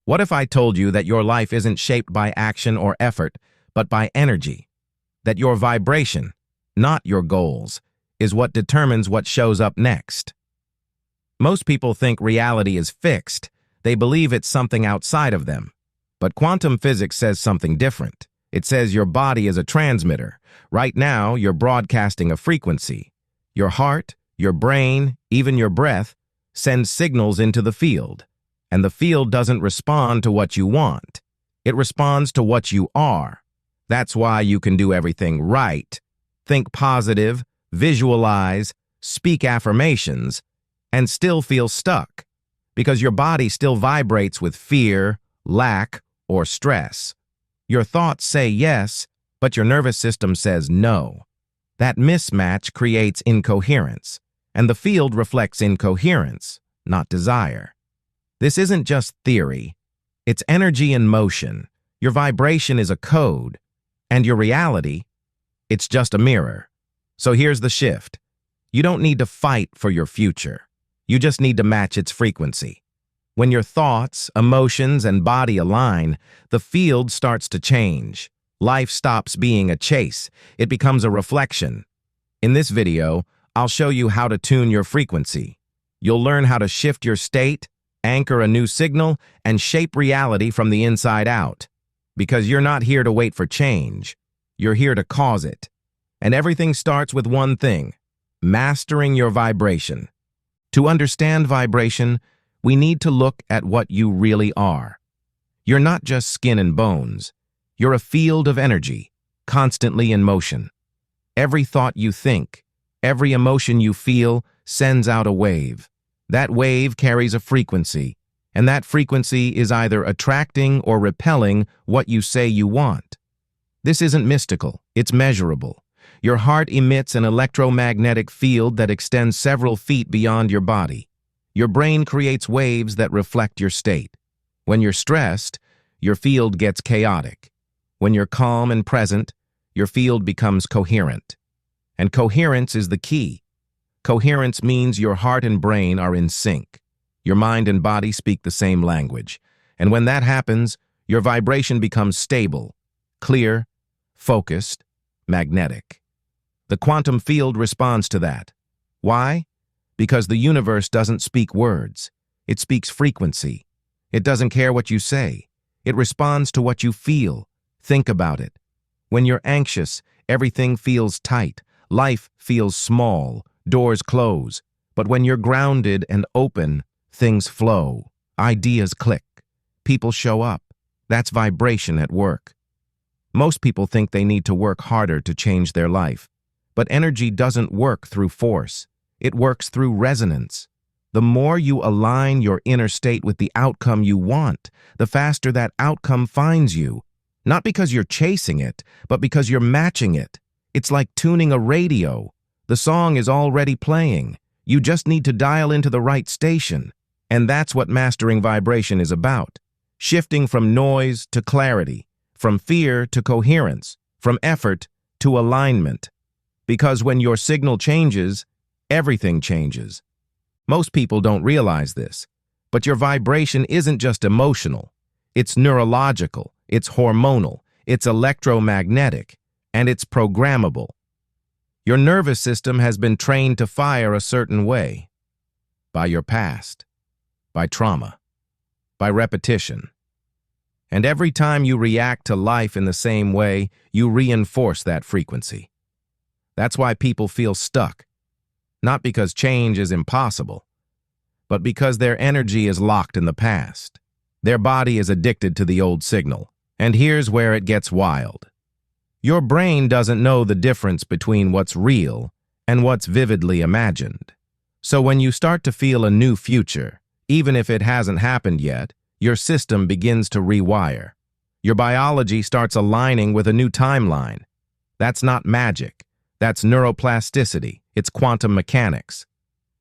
What if I told you that your life isn't shaped by action or effort, but by energy? That your vibration, not your goals, is what determines what shows up next? Most people think reality is fixed. They believe it's something outside of them. But quantum physics says something different. It says your body is a transmitter. Right now, you're broadcasting a frequency. Your heart, your brain, even your breath, send signals into the field. And the field doesn't respond to what you want. It responds to what you are. That's why you can do everything right. Think positive, visualize, speak affirmations, and still feel stuck. Because your body still vibrates with fear, lack, or stress. Your thoughts say yes, but your nervous system says no. That mismatch creates incoherence, and the field reflects incoherence, not desire. This isn't just theory. It's energy in motion. Your vibration is a code, and your reality, it's just a mirror. So here's the shift. You don't need to fight for your future. You just need to match its frequency. When your thoughts, emotions, and body align, the field starts to change. Life stops being a chase. It becomes a reflection. In this video, I'll show you how to tune your frequency. You'll learn how to shift your state, anchor a new signal, and shape reality from the inside out. Because you're not here to wait for change. You're here to cause it. And everything starts with one thing: mastering your vibration. To understand vibration, we need to look at what you really are. You're not just skin and bones. You're a field of energy, constantly in motion. Every thought you think, every emotion you feel sends out a wave. That wave carries a frequency, and that frequency is either attracting or repelling what you say you want. This isn't mystical, it's measurable. Your heart emits an electromagnetic field that extends several feet beyond your body. Your brain creates waves that reflect your state. When you're stressed, your field gets chaotic. When you're calm and present, your field becomes coherent. And coherence is the key. Coherence means your heart and brain are in sync. Your mind and body speak the same language. And when that happens, your vibration becomes stable, clear, focused, magnetic. The quantum field responds to that. Why? Because the universe doesn't speak words. It speaks frequency. It doesn't care what you say. It responds to what you feel. Think about it. When you're anxious, everything feels tight. Life feels small. Doors close. But when you're grounded and open, things flow. Ideas click. People show up. That's vibration at work. Most people think they need to work harder to change their life. But energy doesn't work through force. It works through resonance. The more you align your inner state with the outcome you want, the faster that outcome finds you. Not because you're chasing it, but because you're matching it. It's like tuning a radio. The song is already playing. You just need to dial into the right station. And that's what mastering vibration is about. Shifting from noise to clarity, from fear to coherence, from effort to alignment. Because when your signal changes, everything changes. Most people don't realize this, but your vibration isn't just emotional. It's neurological, it's hormonal, it's electromagnetic, and it's programmable. Your nervous system has been trained to fire a certain way. By your past, by trauma, by repetition. And every time you react to life in the same way, you reinforce that frequency. That's why people feel stuck. Not because change is impossible, but because their energy is locked in the past. Their body is addicted to the old signal. And here's where it gets wild. Your brain doesn't know the difference between what's real and what's vividly imagined. So when you start to feel a new future, even if it hasn't happened yet, your system begins to rewire. Your biology starts aligning with a new timeline. That's not magic. That's neuroplasticity. It's quantum mechanics.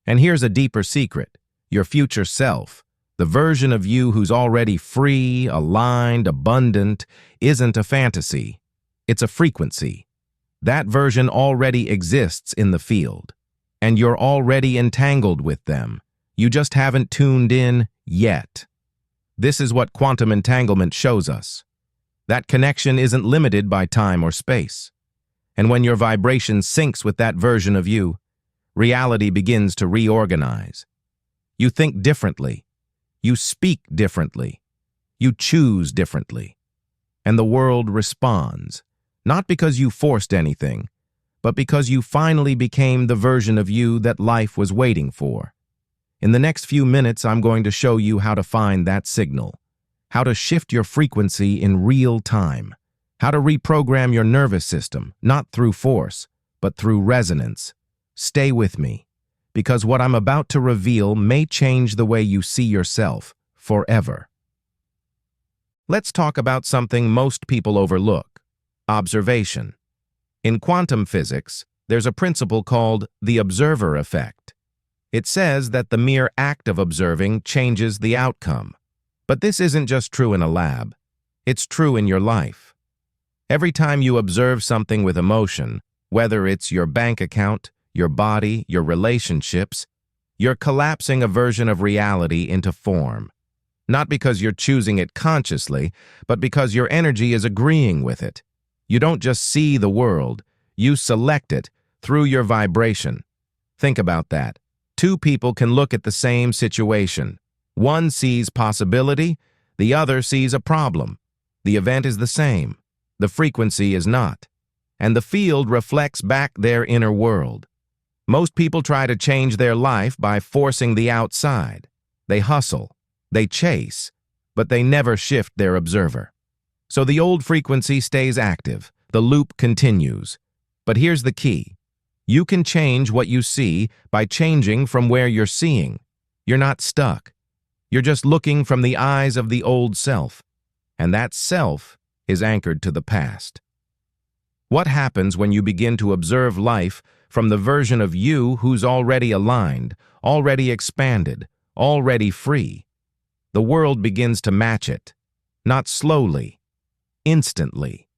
And here's a deeper secret. Your future self, the version of you who's already free, aligned, abundant, isn't a fantasy. It's a frequency. That version already exists in the field. And you're already entangled with them. You just haven't tuned in yet. This is what quantum entanglement shows us. That connection isn't limited by time or space. And when your vibration syncs with that version of you, reality begins to reorganize. You think differently. You speak differently. You choose differently. And the world responds, not because you forced anything, but because you finally became the version of you that life was waiting for. In the next few minutes, I'm going to show you how to find that signal, how to shift your frequency in real time, how to reprogram your nervous system, not through force, but through resonance. Stay with me, because what I'm about to reveal may change the way you see yourself forever. Let's talk about something most people overlook: observation. In quantum physics, there's a principle called the observer effect. It says that the mere act of observing changes the outcome. But this isn't just true in a lab. It's true in your life. Every time you observe something with emotion, whether it's your bank account, your body, your relationships, you're collapsing a version of reality into form. Not because you're choosing it consciously, but because your energy is agreeing with it. You don't just see the world, you select it through your vibration. Think about that. Two people can look at the same situation. One sees possibility, the other sees a problem. The event is the same. The frequency is not. And the field reflects back their inner world. Most people try to change their life by forcing the outside. They hustle, they chase, but they never shift their observer. So the old frequency stays active, the loop continues. But here's the key. You can change what you see by changing from where you're seeing. You're not stuck. You're just looking from the eyes of the old self. And that self is anchored to the past. What happens when you begin to observe life from the version of you who's already aligned, already expanded, already free? The world begins to match it, not slowly, instantly.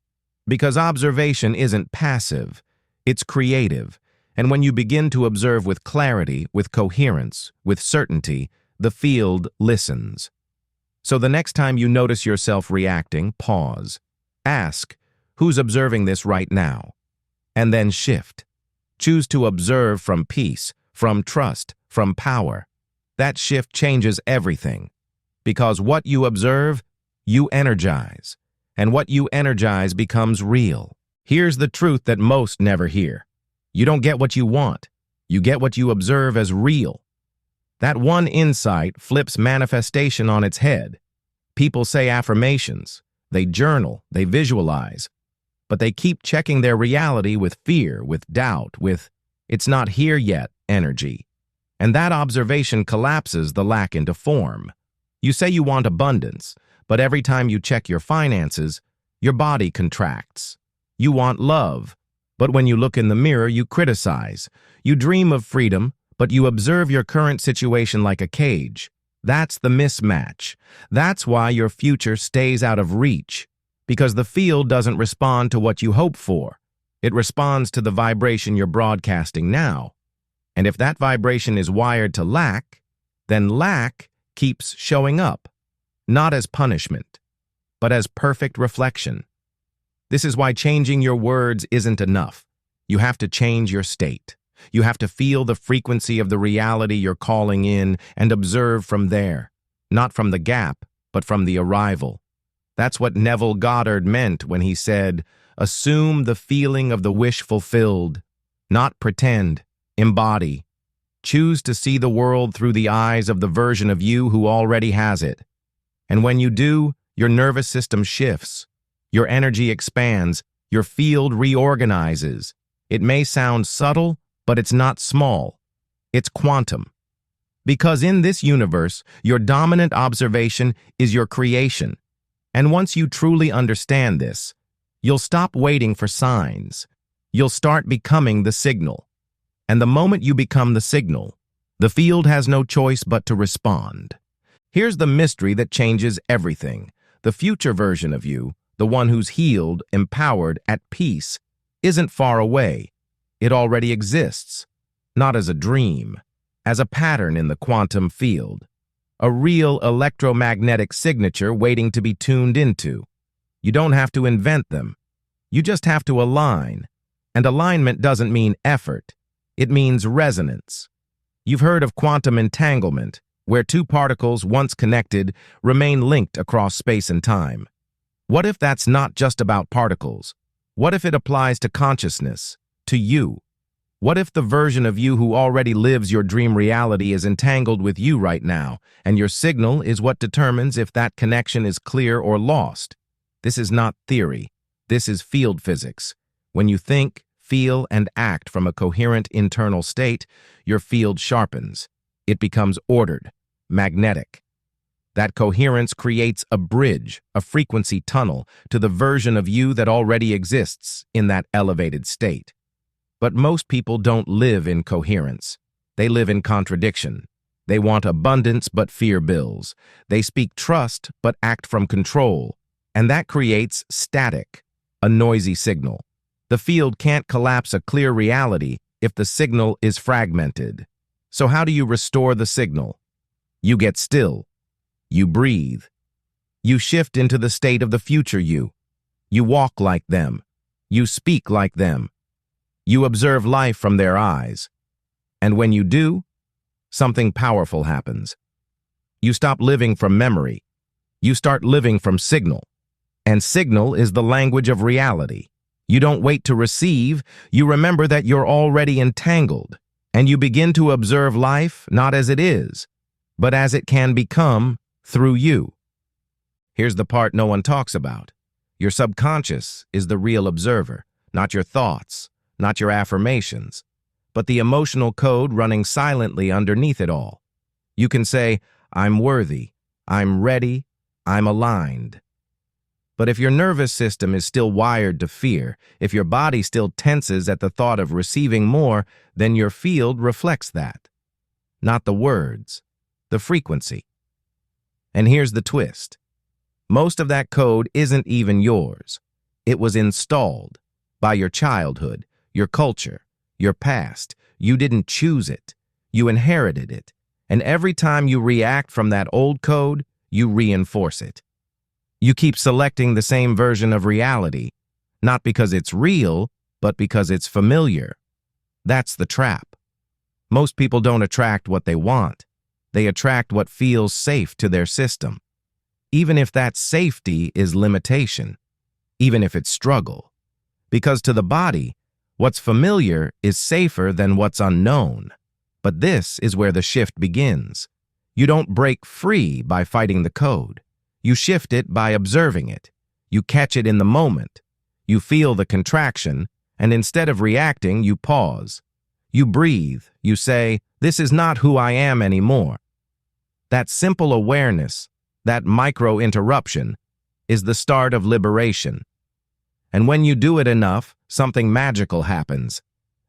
Because observation isn't passive, it's creative. And when you begin to observe with clarity, with coherence, with certainty, the field listens. So the next time you notice yourself reacting, pause. Ask, who's observing this right now? And then shift. Choose to observe from peace, from trust, from power. That shift changes everything. Because what you observe, you energize. And what you energize becomes real. Here's the truth that most never hear. You don't get what you want. You get what you observe as real. That one insight flips manifestation on its head. People say affirmations. They journal. They visualize. But they keep checking their reality with fear, with doubt, with "it's not here yet" energy. And that observation collapses the lack into form. You say you want abundance, but every time you check your finances, your body contracts. You want love, but when you look in the mirror, you criticize. You dream of freedom, but you observe your current situation like a cage. That's the mismatch. That's why your future stays out of reach. Because the field doesn't respond to what you hope for. It responds to the vibration you're broadcasting now. And if that vibration is wired to lack, then lack keeps showing up, not as punishment, but as perfect reflection. This is why changing your words isn't enough. You have to change your state. You have to feel the frequency of the reality you're calling in and observe from there, not from the gap, but from the arrival. That's what Neville Goddard meant when he said, "Assume the feeling of the wish fulfilled, not pretend, embody. Choose to see the world through the eyes of the version of you who already has it. And when you do, your nervous system shifts, your energy expands, your field reorganizes. It may sound subtle, but it's not small. It's quantum. Because in this universe, your dominant observation is your creation. And once you truly understand this, you'll stop waiting for signs. You'll start becoming the signal. And the moment you become the signal, the field has no choice but to respond. Here's the mystery that changes everything. The future version of you, the one who's healed, empowered, at peace, isn't far away. It already exists, not as a dream, as a pattern in the quantum field. a real electromagnetic signature waiting to be tuned into. You don't have to invent them. You just have to align. And alignment doesn't mean effort. It means resonance. You've heard of quantum entanglement, where two particles, once connected, remain linked across space and time. What if that's not just about particles? What if it applies to consciousness, to you? What if the version of you who already lives your dream reality is entangled with you right now, and your signal is what determines if that connection is clear or lost? This is not theory. This is field physics. When you think, feel, and act from a coherent internal state, your field sharpens. It becomes ordered, magnetic. That coherence creates a bridge, a frequency tunnel, to the version of you that already exists in that elevated state. But most people don't live in coherence. They live in contradiction. They want abundance but fear bills. They speak trust but act from control. And that creates static, a noisy signal. The field can't collapse a clear reality if the signal is fragmented. So how do you restore the signal? You get still. You breathe. You shift into the state of the future you. You walk like them. You speak like them. You observe life from their eyes. And when you do, something powerful happens. You stop living from memory. You start living from signal. And signal is the language of reality. You don't wait to receive. You remember that you're already entangled. And you begin to observe life not as it is, but as it can become through you. Here's the part no one talks about. Your subconscious is the real observer, not your thoughts, not your affirmations, but the emotional code running silently underneath it all. You can say, I'm worthy, I'm ready, I'm aligned. But if your nervous system is still wired to fear, if your body still tenses at the thought of receiving more, then your field reflects that. Not the words, the frequency. And here's the twist. Most of that code isn't even yours. It was installed by your childhood, your culture, your past. You didn't choose it. You inherited it. And every time you react from that old code, you reinforce it. You keep selecting the same version of reality, not because it's real, but because it's familiar. That's the trap. Most people don't attract what they want. They attract what feels safe to their system. Even if that safety is limitation, even if it's struggle. Because to the body, what's familiar is safer than what's unknown. But this is where the shift begins. You don't break free by fighting the code. You shift it by observing it. You catch it in the moment. You feel the contraction, and instead of reacting, you pause. You breathe. You say, this is not who I am anymore. That simple awareness, that micro-interruption, is the start of liberation. And when you do it enough, something magical happens.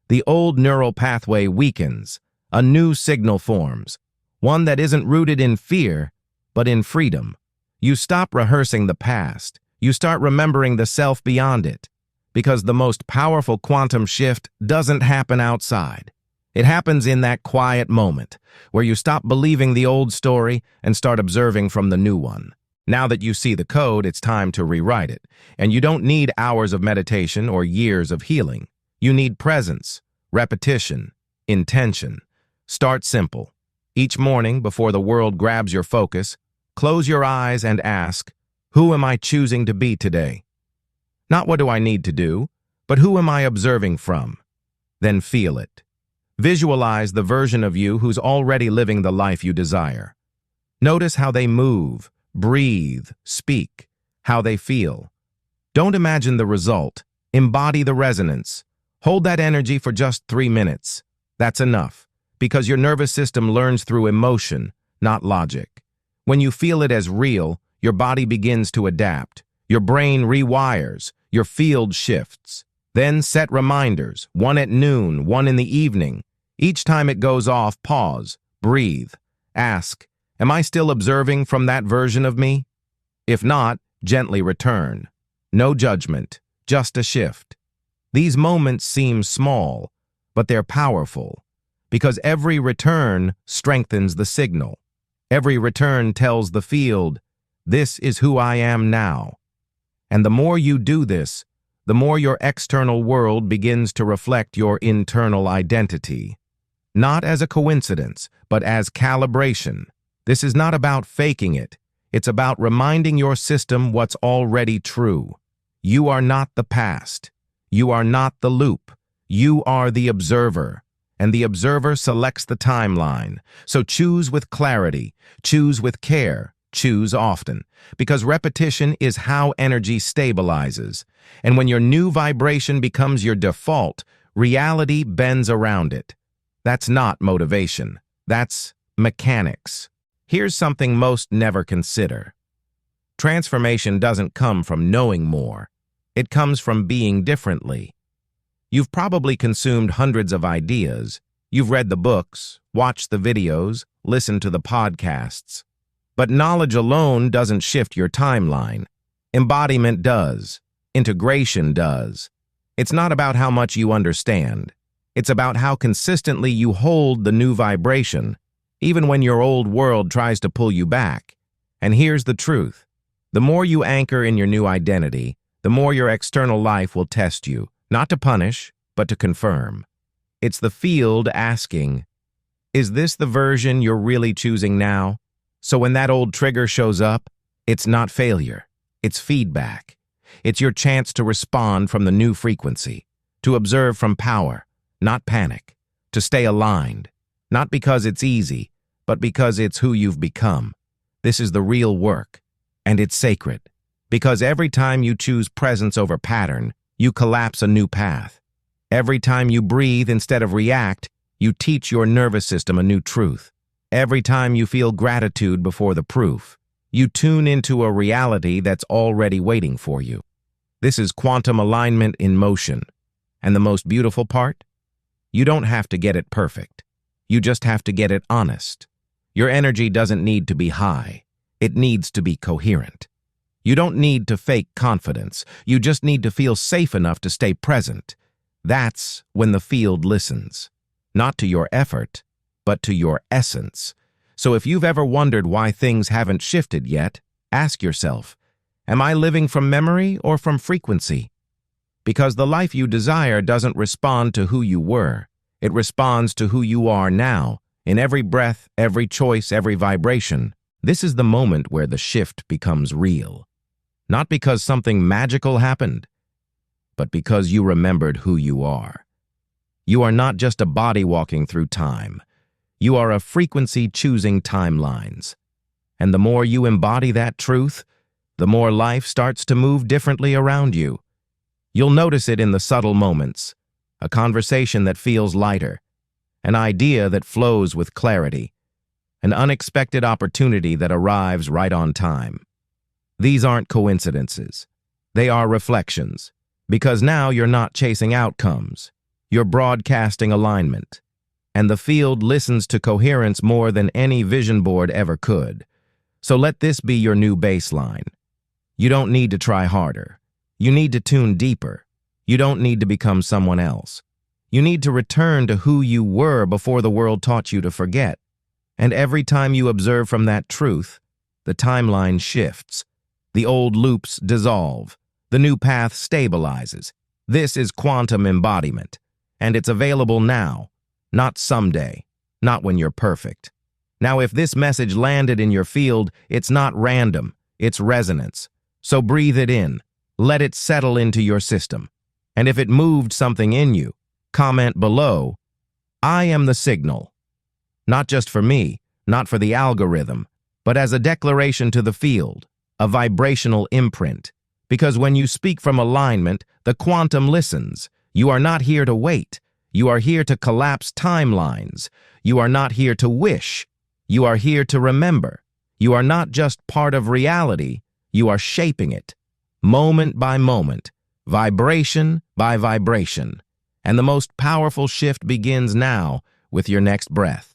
The old neural pathway weakens. A new signal forms, one that isn't rooted in fear, but in freedom. You stop rehearsing the past. You start remembering the self beyond it. Because the most powerful quantum shift doesn't happen outside. It happens in that quiet moment, where you stop believing the old story and start observing from the new one. Now that you see the code, it's time to rewrite it. And you don't need hours of meditation or years of healing. You need presence, repetition, intention. Start simple. Each morning, before the world grabs your focus, close your eyes and ask, who am I choosing to be today? Not what do I need to do, but who am I observing from? Then feel it. Visualize the version of you who's already living the life you desire. Notice how they move, breathe, speak, how they feel. Don't imagine the result. Embody the resonance. Hold that energy for just 3 minutes. That's enough. Because your nervous system learns through emotion, not logic. When you feel it as real, your body begins to adapt. Your brain rewires. Your field shifts. Then set reminders, one at noon, one in the evening. Each time it goes off, pause, breathe, ask, am I still observing from that version of me? If not, gently return. No judgment, just a shift. These moments seem small, but they're powerful. Because every return strengthens the signal. Every return tells the field, this is who I am now. And the more you do this, the more your external world begins to reflect your internal identity. Not as a coincidence, but as calibration. This is not about faking it. It's about reminding your system what's already true. You are not the past. You are not the loop. You are the observer. And the observer selects the timeline. So choose with clarity, choose with care, choose often. Because repetition is how energy stabilizes. And when your new vibration becomes your default, reality bends around it. That's not motivation. That's mechanics. Here's something most never consider. Transformation doesn't come from knowing more. It comes from being differently. You've probably consumed hundreds of ideas. You've read the books, watched the videos, listened to the podcasts. But knowledge alone doesn't shift your timeline. Embodiment does. Integration does. It's not about how much you understand. It's about how consistently you hold the new vibration, even when your old world tries to pull you back. And here's the truth. The more you anchor in your new identity, the more your external life will test you, not to punish, but to confirm. It's the field asking, is this the version you're really choosing now? So when that old trigger shows up, it's not failure, it's feedback. It's your chance to respond from the new frequency, to observe from power, not panic, to stay aligned, not because it's easy, but because it's who you've become. This is the real work, and it's sacred, because every time you choose presence over pattern, you collapse a new path. Every time you breathe instead of react, you teach your nervous system a new truth. Every time you feel gratitude before the proof, you tune into a reality that's already waiting for you. This is quantum alignment in motion. And the most beautiful part? You don't have to get it perfect. You just have to get it honest. Your energy doesn't need to be high. It needs to be coherent. You don't need to fake confidence. You just need to feel safe enough to stay present. That's when the field listens. Not to your effort, but to your essence. So if you've ever wondered why things haven't shifted yet, ask yourself, am I living from memory or from frequency? Because the life you desire doesn't respond to who you were. It responds to who you are now, in every breath, every choice, every vibration. This is the moment where the shift becomes real. Not because something magical happened, but because you remembered who you are. You are not just a body walking through time. You are a frequency choosing timelines. And the more you embody that truth, the more life starts to move differently around you. You'll notice it in the subtle moments, a conversation that feels lighter, an idea that flows with clarity, an unexpected opportunity that arrives right on time. These aren't coincidences. They are reflections, because now you're not chasing outcomes. You're broadcasting alignment. And the field listens to coherence more than any vision board ever could. So let this be your new baseline. You don't need to try harder. You need to tune deeper. You don't need to become someone else. You need to return to who you were before the world taught you to forget. And every time you observe from that truth, the timeline shifts. The old loops dissolve. The new path stabilizes. This is quantum embodiment. And it's available now, not someday, not when you're perfect. Now, if this message landed in your field, it's not random, it's resonance. So breathe it in. Let it settle into your system. And if it moved something in you, comment below, I am the signal. Not just for me, not for the algorithm, but as a declaration to the field, a vibrational imprint. Because when you speak from alignment, the quantum listens. You are not here to wait. You are here to collapse timelines. You are not here to wish. You are here to remember. You are not just part of reality. You are shaping it, moment by moment, vibration by vibration. And the most powerful shift begins now with your next breath.